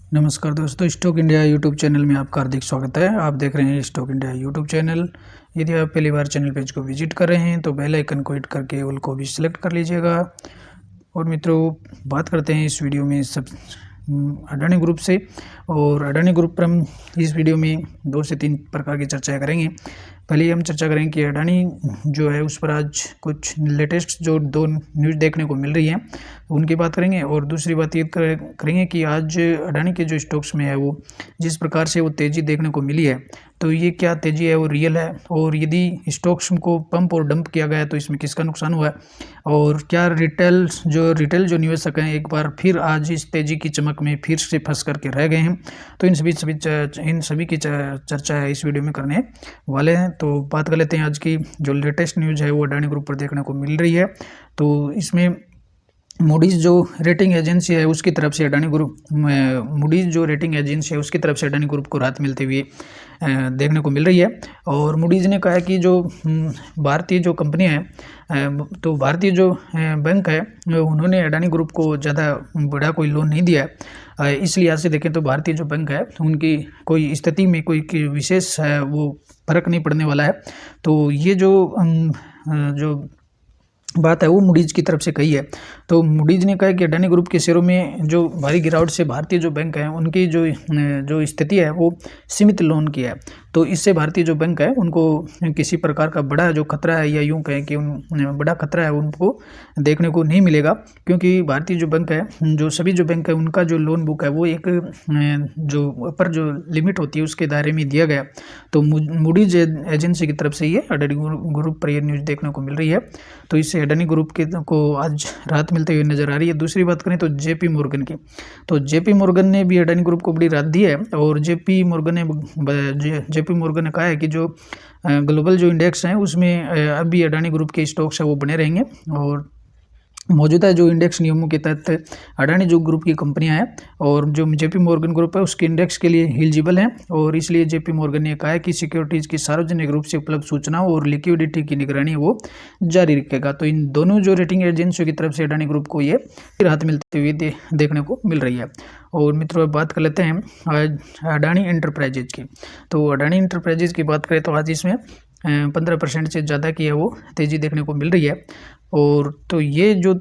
नमस्कार दोस्तों, stock India YouTube channel में आपका हार्दिक स्वागत है। आप देख रहे हैं स्टॉक इंडिया यूट्यूब चैनल। यदि आप पहली बार चैनल पेज को विजिट कर रहे हैं तो बेल आइकन को हिट करके ऑल को भी सिलेक्ट कर लीजिएगा। और मित्रों, बात करते हैं इस वीडियो में अडानी ग्रुप से। और अडानी ग्रुप पर हम इस वीडियो में 2 से 3 प्रकार की चर्चाएँ करेंगे। पहले हम चर्चा करें कि अडानी जो है उस पर आज कुछ लेटेस्ट जो 2 न्यूज़ देखने को मिल रही है उनकी बात करेंगे। और दूसरी बात ये करेंगे कि आज अडानी के जो स्टॉक्स में है वो जिस प्रकार से वो तेज़ी देखने को मिली है, तो ये क्या तेज़ी है वो रियल है, और यदि स्टॉक्स को पंप और डंप किया गया है तो इसमें किसका नुकसान हुआ है, और क्या रिटेल जो निवेशक हैं एक बार फिर आज इस तेज़ी की चमक में फिर से फंस करके रह गए हैं। तो इन सभी की चर्चा है इस वीडियो में करने वाले हैं। तो बात कर लेते हैं आज की जो लेटेस्ट न्यूज़ है वो अडानी ग्रुप पर देखने को मिल रही है। तो इसमें मूडीज़ जो रेटिंग एजेंसी है उसकी तरफ से अडानी ग्रुप को राहत मिलते हुए देखने को मिल रही है। और मूडीज़ ने कहा है कि जो भारतीय जो कंपनी है, तो भारतीय जो बैंक है उन्होंने अडानी ग्रुप को ज़्यादा बड़ा कोई लोन नहीं दिया है। इस लिहाज से देखें तो भारतीय जो बैंक है उनकी कोई स्थिति में कोई विशेष वो फर्क नहीं पड़ने वाला है। तो ये जो बात है वो मूडीज़ की तरफ से कही है। तो मूडीज़ ने कहा कि अडानी ग्रुप के शेयरों में जो भारी गिरावट से भारतीय जो बैंक हैं उनकी जो स्थिति है वो सीमित लोन की है। तो इससे भारतीय जो बैंक है उनको किसी प्रकार का बड़ा जो खतरा है, या यूँ कहें कि बड़ा खतरा है उनको देखने को नहीं मिलेगा, क्योंकि भारतीय जो बैंक है, जो सभी जो बैंक है उनका जो लोन बुक है वो एक जो अपर जो लिमिट होती है उसके दायरे में दिया गया। तो मूडीज एजेंसी की तरफ से ये अडानी ग्रुप पर ये न्यूज़ देखने को मिल रही है। तो इससे अडानी ग्रुप को आज राहत मिलते हुए नजर आ रही है। दूसरी बात करें तो जेपी मोर्गन की, तो जेपी मोर्गन ने भी अडानी ग्रुप को बड़ी राहत दी है। और जेपी मोर्गन ने कहा है कि जो ग्लोबल जो इंडेक्स हैं उसमें अभी अडानी ग्रुप के स्टॉक्स है वो बने रहेंगे, और मौजूदा जो इंडेक्स नियमों के तहत अडानी जो ग्रुप की कंपनियां हैं और जो जेपी मोर्गन ग्रुप है उसके इंडेक्स के लिए एलिजिबल हैं। और इसलिए जेपी मोर्गन ने कहा है कि सिक्योरिटीज़ की सार्वजनिक रूप से उपलब्ध सूचनाओं और लिक्विडिटी की निगरानी वो जारी रखेगा। तो इन दोनों जो रेटिंग एजेंसियों की तरफ से अडानी ग्रुप को ये राहत मिलते हुए देखने को मिल रही है। और मित्रों, बात कर लेते हैं आज अडानी एंटरप्राइजेज की। तो अडानी एंटरप्राइजेज की बात करें तो आज इसमें 15% से ज़्यादा की है वो तेज़ी देखने को मिल रही है। और तो ये जो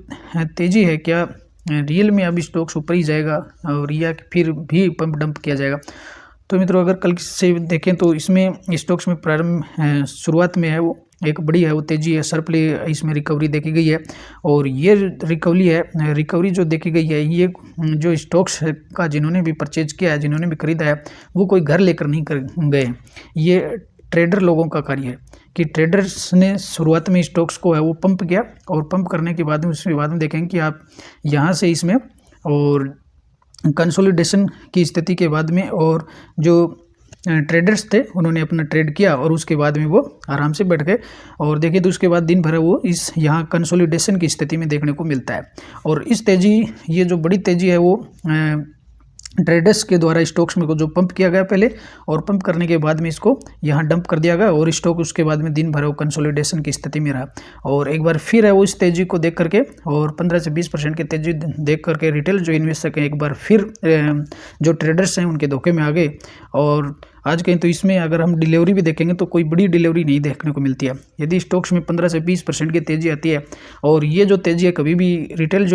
तेज़ी है, क्या रियल में अभी स्टॉक्स ऊपर ही जाएगा और या फिर भी पंप डंप किया जाएगा? तो मित्रों, अगर कल से देखें तो इसमें स्टॉक्स में प्रारंभ शुरुआत में है वो एक बड़ी है वो तेज़ी है, सरप्ले इसमें रिकवरी देखी गई है। और ये रिकवरी जो देखी गई है ये जो स्टॉक्स का जिन्होंने भी परचेज किया है, जिन्होंने भी खरीदा है, वो कोई घर लेकर नहीं कर गए। ये ट्रेडर लोगों का कार्य है कि ट्रेडर्स ने शुरुआत में स्टॉक्स को है वो पंप किया, और पंप करने के बाद में उसके बाद में देखेंगे कि आप यहाँ से इसमें और कंसोलिडेशन की स्थिति के बाद में और जो ट्रेडर्स थे उन्होंने अपना ट्रेड किया और उसके बाद में वो आराम से बैठ गए। और देखिए तो उसके बाद दिन भर वो इस यहाँ कंसोलिडेशन की स्थिति में देखने को मिलता है। और इस तेज़ी, ये जो बड़ी तेज़ी है वो ट्रेडर्स के द्वारा स्टॉक्स में को जो पंप किया गया पहले, और पंप करने के बाद में इसको यहाँ डंप कर दिया गया, और स्टॉक उसके बाद में दिन भर वो कंसोलिडेशन की स्थिति में रहा। और एक बार फिर है वो इस तेज़ी को देख करके और 15 से 20% की तेज़ी देख करके रिटेल जो इन्वेस्टर हैं एक बार फिर जो ट्रेडर्स हैं उनके धोखे में आ गए। और आज कहीं तो इसमें अगर हम डिलीवरी भी देखेंगे तो कोई बड़ी डिलीवरी नहीं देखने को मिलती है। यदि स्टॉक्स में 15 से 20% की तेज़ी आती है, और ये जो तेज़ी है कभी भी रिटेल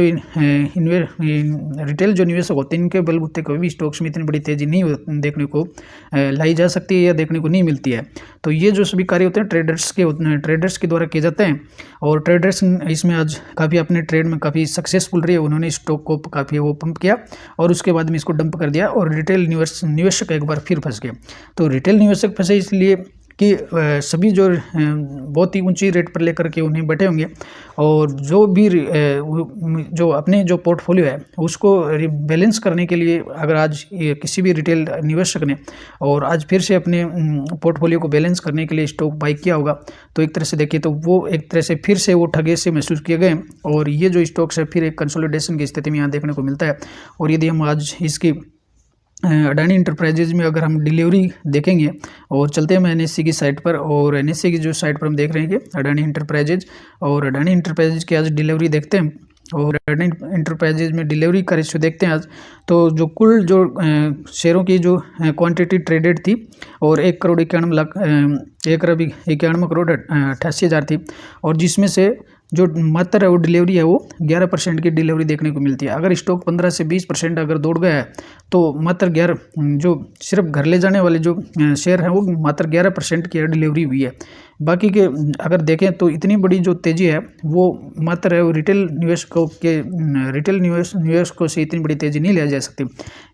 जो निवेशक होते हैं इनके बलबूते कभी भी स्टॉक्स में इतनी बड़ी तेज़ी नहीं देखने को लाई जा सकती है या देखने को नहीं मिलती है। तो ये जो सभी कार्य होते हैं ट्रेडर्स के द्वारा किए जाते हैं, और ट्रेडर्स इसमें आज काफ़ी अपने ट्रेड में काफ़ी सक्सेसफुल रही है। उन्होंने स्टॉक को काफ़ी वो पंप किया और उसके बाद में इसको डंप कर दिया, और रिटेल निवेशक एक बार फिर फंस गए। तो रिटेल निवेशक फंसे इसलिए कि सभी जो बहुत ही ऊंची रेट पर लेकर के उन्हें बैठे होंगे, और जो भी जो अपने जो पोर्टफोलियो है उसको बैलेंस करने के लिए अगर आज किसी भी रिटेल निवेशक ने और आज फिर से अपने पोर्टफोलियो को बैलेंस करने के लिए स्टॉक बाई किया होगा, तो एक तरह से देखिए तो वो एक तरह से फिर से वो ठगे से महसूस किए गए, और ये जो स्टॉक्स है फिर एक कंसोलिडेशन की स्थिति में यहाँ देखने को मिलता है। और यदि हम आज इसकी अडानी इंटरप्राइजेज में अगर हम डिलीवरी देखेंगे, और चलते हैं हम एनएससी की साइट पर, और एनएससी की जो साइट पर हम देख रहे हैं कि अडानी इंटरप्राइजेज, और अडानी इंटरप्राइजेज की आज डिलीवरी देखते हैं और अडानी इंटरप्राइजेज में डिलीवरी का रेशियो देखते हैं आज, तो जो कुल जो शेयरों की जो क्वांटिटी ट्रेडेड थी और 1,91,91,88,000 थी, और जिसमें से जो मात्रा है वो डिलीवरी है वो 11% की डिलीवरी देखने को मिलती है। अगर स्टॉक 15 से 20% अगर दौड़ गया है तो मात्र 11 जो सिर्फ घर ले जाने वाले जो शेयर हैं वो मात्र 11% की डिलीवरी हुई है। बाकी के अगर देखें तो इतनी बड़ी जो तेज़ी है वो मात्र है वो रिटेल निवेशकों से इतनी बड़ी तेज़ी नहीं लिया जा सकती।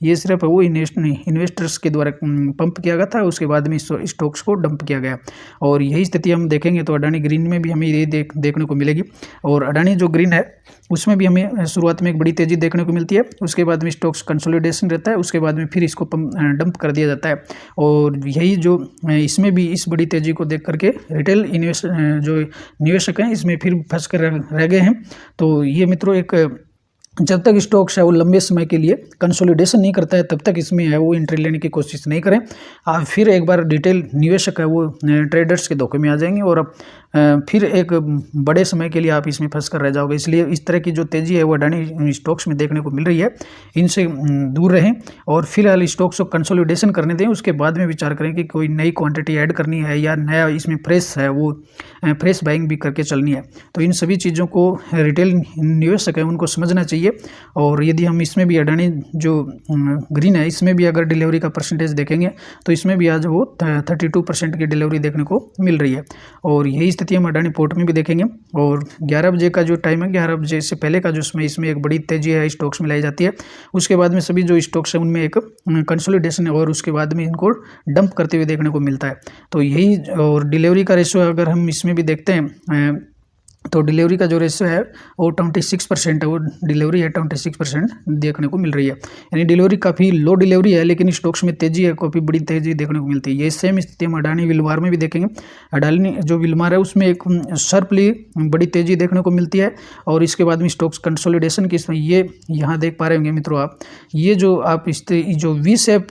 ये सिर्फ वो इन्वेस्टर्स के द्वारा पंप किया गया था, उसके बाद में स्टॉक्स को डंप किया गया। और यही स्थिति हम देखेंगे तो अडानी ग्रीन में भी हमें ये देखने को मिलेगी। और अडानी जो ग्रीन है उसमें भी हमें शुरुआत में एक बड़ी तेज़ी देखने को मिलती है, उसके बाद में स्टॉक्स कंसोलिडेशन रहता है, उसके बाद में फिर इसको डंप कर दिया जाता है। और यही जो इसमें भी इस बड़ी तेज़ी को देख करके रिटेल जो निवेशक हैं इसमें फिर फंस कर रह गए हैं। तो ये मित्रों एक जब तक स्टॉक्स है वो लंबे समय के लिए कंसोलिडेशन नहीं करता है तब तक इसमें है वो एंट्री लेने की कोशिश नहीं करें। आप फिर एक बार डिटेल निवेशक है वो ट्रेडर्स के धोखे में आ जाएंगे और अब फिर एक बड़े समय के लिए आप इसमें फंस कर रह जाओगे। इसलिए इस तरह की जो तेज़ी है वो अडानी स्टॉक्स में देखने को मिल रही है, इनसे दूर रहें और फिलहाल स्टॉक्स को कंसोलिडेशन करने दें। उसके बाद में विचार करें कि कोई नई क्वांटिटी ऐड करनी है या नया इसमें फ्रेश है वो फ्रेश बाइंग भी करके चलनी है। तो इन सभी चीज़ों को रिटेल निवेशक है उनको समझना चाहिए। और यदि हम इसमें भी अडानी जो ग्रीन है इसमें भी अगर डिलीवरी का परसेंटेज देखेंगे तो इसमें भी आज वो 32% की डिलीवरी देखने को मिल रही है। और यही स्थिति हम अडानी पोर्ट में भी देखेंगे। और 11 बजे का जो टाइम है, 11 बजे से पहले का जो समय इसमें एक बड़ी तेजी है स्टॉक्स में लाई जाती है। उसके बाद में सभी जो स्टॉक्स है उनमें एक कंसोलिडेशन है और उसके बाद में इनको डंप करते हुए देखने को मिलता है। तो यही और डिलीवरी का रेशियो अगर हम इसमें भी देखते हैं तो डिलीवरी का जो रेशियो है वो 26% है, वो डिलीवरी है 26% देखने को मिल रही है। यानी डिलीवरी काफ़ी लो डिलीवरी है लेकिन स्टॉक्स में तेज़ी है, काफ़ी बड़ी तेज़ी देखने को मिलती है। ये सेम स्थिति हम अडानी विलमार में भी देखेंगे। अडानी जो विलमार है उसमें एक शार्पली बड़ी तेज़ी देखने को मिलती है और इसके बाद में स्टॉक्स कंसोलिडेशन की इसमें ये यहाँ देख पा रहे होंगे मित्रों आप, ये जो आप जो वी शेप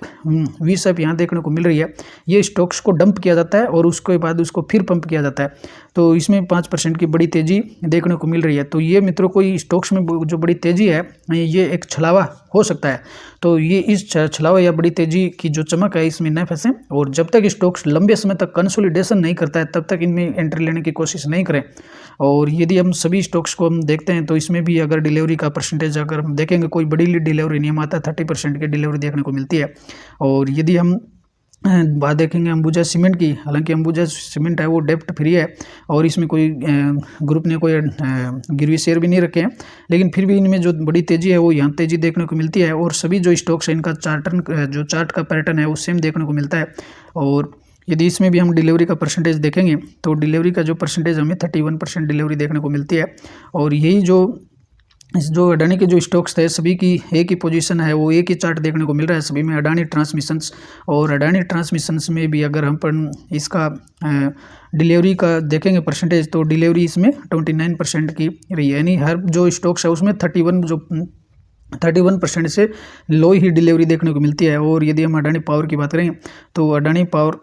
यहाँ देखने को मिल रही है, ये स्टॉक्स को डंप किया जाता है और उसके बाद उसको फिर पंप किया जाता है। तो इसमें 5% की बड़ी तेज़ी देखने को मिल रही है। तो ये मित्रों कोई स्टॉक्स में जो बड़ी तेज़ी है ये एक छलावा हो सकता है। तो ये इस छलावा या बड़ी तेज़ी की जो चमक है इसमें न फंसें और जब तक स्टॉक्स लंबे समय तक कंसोलिडेशन नहीं करता है तब तक इनमें एंट्री लेने की कोशिश नहीं करें। और यदि हम सभी स्टॉक्स को हम देखते हैं तो इसमें भी अगर डिलीवरी का परसेंटेज अगर हम देखेंगे कोई बड़ी डिलीवरी नहीं आता, 30% की डिलीवरी देखने को मिलती है। और यदि हम बात देखेंगे अंबुजा सीमेंट की, हालांकि अंबुजा सीमेंट है वो डेप्ट फ्री है और इसमें कोई ग्रुप ने कोई गिरवी शेयर भी नहीं रखे हैं, लेकिन फिर भी इनमें जो बड़ी तेज़ी है वो यहाँ तेज़ी देखने को मिलती है। और सभी जो स्टॉक्स है इनका चार्ट का पैटर्न है वो सेम देखने को मिलता है। और यदि इसमें भी हम डिलीवरी का परसेंटेज देखेंगे तो डिलीवरी का जो परसेंटेज हमें 31% डिलीवरी देखने को मिलती है। और यही जो अडानी के जो स्टॉक्स थे सभी की एक ही पोजीशन है, वो एक ही चार्ट देखने को मिल रहा है सभी में, अडानी ट्रांसमिशंस। और अडानी ट्रांसमिशंस में भी अगर हम इसका डिलीवरी का देखेंगे परसेंटेज तो डिलीवरी इसमें 29% की रही है। यानी हर जो स्टॉक्स है उसमें 31% से लो ही डिलीवरी देखने को मिलती है। और यदि हम अडानी पावर की बात करें तो अडानी पावर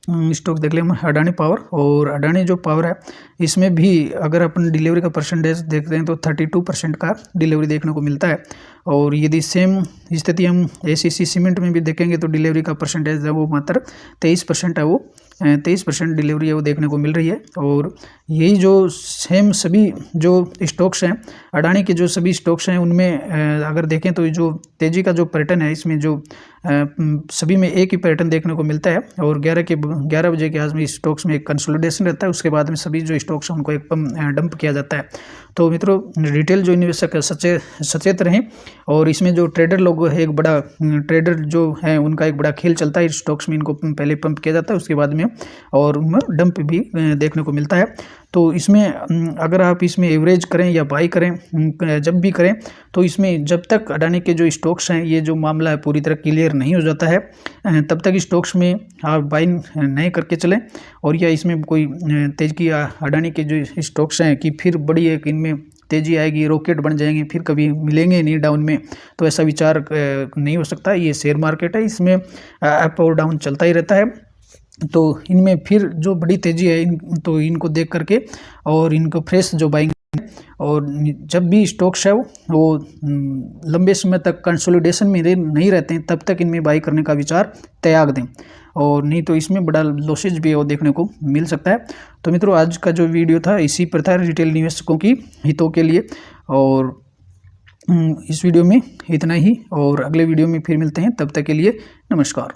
स्टॉक देख लें अडानी पावर, और अडानी जो पावर है इसमें भी अगर अपन डिलीवरी का परसेंटेज देखते हैं तो 32% का डिलीवरी देखने को मिलता है। और यदि सेम स्थिति हम एसीसी सीमेंट में भी देखेंगे तो डिलीवरी का परसेंटेज है वो मात्र 23% है, वो 23% डिलीवरी है वो देखने को मिल रही है। और यही जो सेम सभी जो स्टॉक्स हैं अडानी के जो सभी स्टॉक्स हैं उनमें अगर देखें तो जो तेज़ी का जो पैटर्न है इसमें जो सभी में एक ही पैटर्न देखने को मिलता है। और 11 बजे के आसपास में स्टॉक्स में एक कंसोलिडेशन रहता है, उसके बाद में सभी जो स्टॉक्स हैं उनको एक डंप किया जाता है। तो मित्रों रिटेल जो निवेशक है सचेत रहें और इसमें जो ट्रेडर लोग एक बड़ा ट्रेडर जो है उनका एक बड़ा खेल चलता है। स्टॉक्स में इनको पहले पंप किया जाता है उसके बाद में और उनमें डंप भी देखने को मिलता है। तो इसमें अगर आप इसमें एवरेज करें या बाई करें जब भी करें तो इसमें जब तक अडानी के जो स्टॉक्स हैं ये जो मामला है पूरी तरह क्लियर नहीं हो जाता है तब तक स्टॉक्स में आप बाई नहीं करके चलें। और या इसमें कोई तेज की अडानी के जो स्टॉक्स हैं कि फिर बड़ी एक इनमें तेज़ी आएगी, रॉकेट बन जाएंगे, फिर कभी मिलेंगे नहीं डाउन में, तो ऐसा विचार नहीं हो सकता। ये शेयर मार्केट है, इसमें अप और डाउन चलता ही रहता है। तो इनमें फिर जो बड़ी तेज़ी है तो इनको देख करके और इनको फ्रेश जो बाइंग और जब भी स्टॉक्स है वो लंबे समय तक कंसोलिडेशन में नहीं रहते हैं, तब तक इनमें बाई करने का विचार त्याग दें, और नहीं तो इसमें बड़ा लॉसेज भी वो देखने को मिल सकता है। तो मित्रों, आज का जो वीडियो था इसी पर था, रिटेल निवेशकों की हितों के लिए, और इस वीडियो में इतना ही, और अगले वीडियो में फिर मिलते हैं। तब तक के लिए नमस्कार।